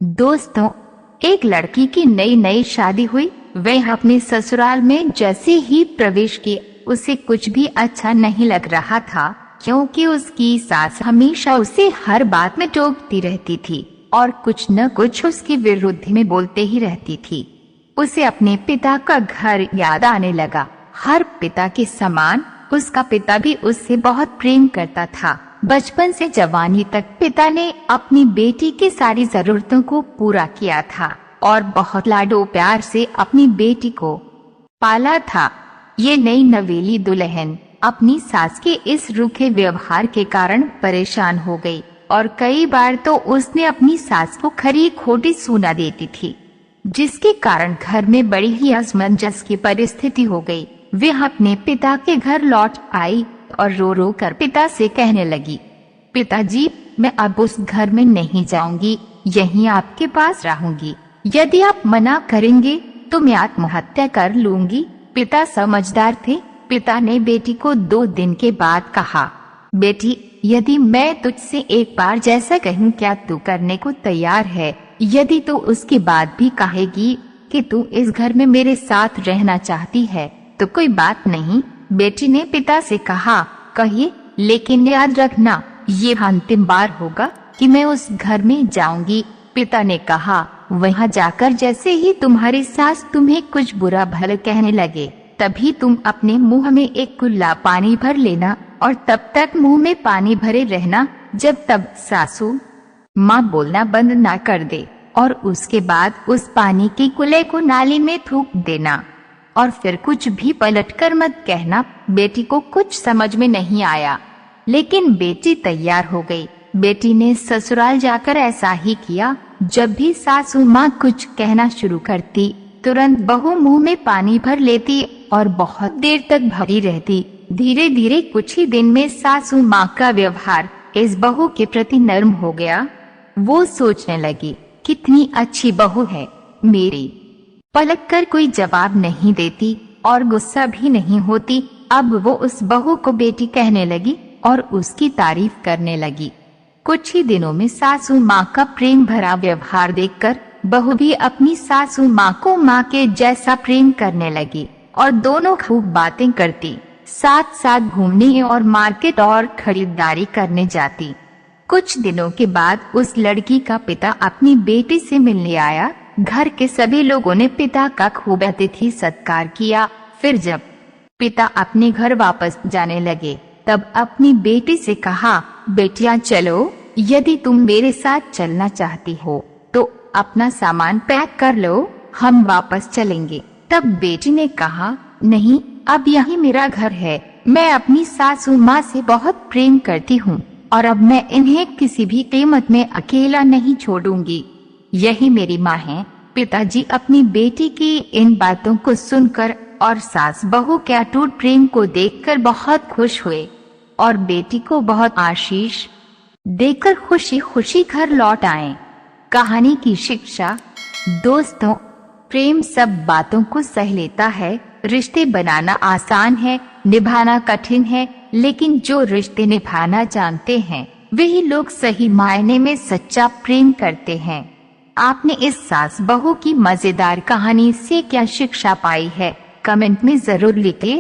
दोस्तों, एक लड़की की नई नई शादी हुई। वह अपने ससुराल में जैसे ही प्रवेश की, उसे कुछ भी अच्छा नहीं लग रहा था, क्योंकि उसकी सास हमेशा उसे हर बात में टोकती रहती थी और कुछ न कुछ उसके विरुद्ध में बोलते ही रहती थी। उसे अपने पिता का घर याद आने लगा। हर पिता के समान उसका पिता भी उससे बहुत प्रेम करता था। बचपन से जवानी तक पिता ने अपनी बेटी की सारी जरूरतों को पूरा किया था और बहुत लाडो प्यार से अपनी बेटी को पाला था। ये नई नवेली दुल्हन अपनी सास के इस रूखे व्यवहार के कारण परेशान हो गई और कई बार तो उसने अपनी सास को खरी खोटी सुना देती थी, जिसके कारण घर में बड़ी ही असमंजस की परिस्थिति हो गई। वह अपने पिता के घर लौट आई और रो रो कर पिता से कहने लगी, पिताजी, मैं अब उस घर में नहीं जाऊंगी, यहीं आपके पास रहूंगी। यदि आप मना करेंगे तो मैं आत्महत्या कर लूंगी। पिता समझदार थे। पिता ने बेटी को 2 दिन के बाद कहा, बेटी, यदि मैं तुझसे एक बार जैसा कहूँ, क्या तू करने को तैयार है? यदि तू उसके बाद भी कहेगी कि तू इस घर में मेरे साथ रहना चाहती है तो कोई बात नहीं। बेटी ने पिता से कहा, कहिए, लेकिन याद रखना, ये अंतिम बार होगा कि मैं उस घर में जाऊंगी। पिता ने कहा, वहाँ जाकर जैसे ही तुम्हारी सास तुम्हें कुछ बुरा भला कहने लगे, तभी तुम अपने मुंह में एक कुल्ला पानी भर लेना और तब तक मुंह में पानी भरे रहना जब तक सासू माँ बोलना बंद ना कर दे, और उसके बाद उस पानी के कुल्ले को नाली में थूक देना और फिर कुछ भी पलटकर मत कहना। बेटी को कुछ समझ में नहीं आया, लेकिन बेटी तैयार हो गई। बेटी ने ससुराल जाकर ऐसा ही किया। जब भी सासू माँ कुछ कहना शुरू करती, तुरंत बहू मुंह में पानी भर लेती और बहुत देर तक भरी रहती। धीरे धीरे कुछ ही दिन में सासू माँ का व्यवहार इस बहू के प्रति नर्म हो गया। वो सोचने लगी, कितनी अच्छी बहू है मेरी। पलट कर कोई जवाब नहीं देती और गुस्सा भी नहीं होती। अब वो उस बहू को बेटी कहने लगी और उसकी तारीफ करने लगी। कुछ ही दिनों में सासू माँ का प्रेम भरा व्यवहार देखकर बहू भी अपनी सासू माँ को माँ के जैसा प्रेम करने लगी और दोनों खूब बातें करती, साथ साथ घूमने और मार्केट और खरीदारी करने जाती। कुछ दिनों के बाद उस लड़की का पिता अपनी बेटी से मिलने आया। घर के सभी लोगों ने पिता का खूब अतिथि सत्कार किया। फिर जब पिता अपने घर वापस जाने लगे, तब अपनी बेटी से कहा, बेटियां चलो, यदि तुम मेरे साथ चलना चाहती हो तो अपना सामान पैक कर लो, हम वापस चलेंगे। तब बेटी ने कहा, नहीं, अब यही मेरा घर है। मैं अपनी सासू माँ से बहुत प्रेम करती हूँ और अब मैं इन्हें किसी भी कीमत में अकेला नहीं छोड़ूंगी। यही मेरी माँ है। पिताजी अपनी बेटी की इन बातों को सुनकर और सास बहू के अटूट प्रेम को देखकर बहुत खुश हुए और बेटी को बहुत आशीष देकर खुशी खुशी घर लौट आए। कहानी की शिक्षा। दोस्तों, प्रेम सब बातों को सह लेता है। रिश्ते बनाना आसान है, निभाना कठिन है, लेकिन जो रिश्ते निभाना जानते हैं वही लोग सही मायने में सच्चा प्रेम करते हैं। आपने इस सास बहू की मजेदार कहानी से क्या शिक्षा पाई है? कमेंट में जरूर लिखिए।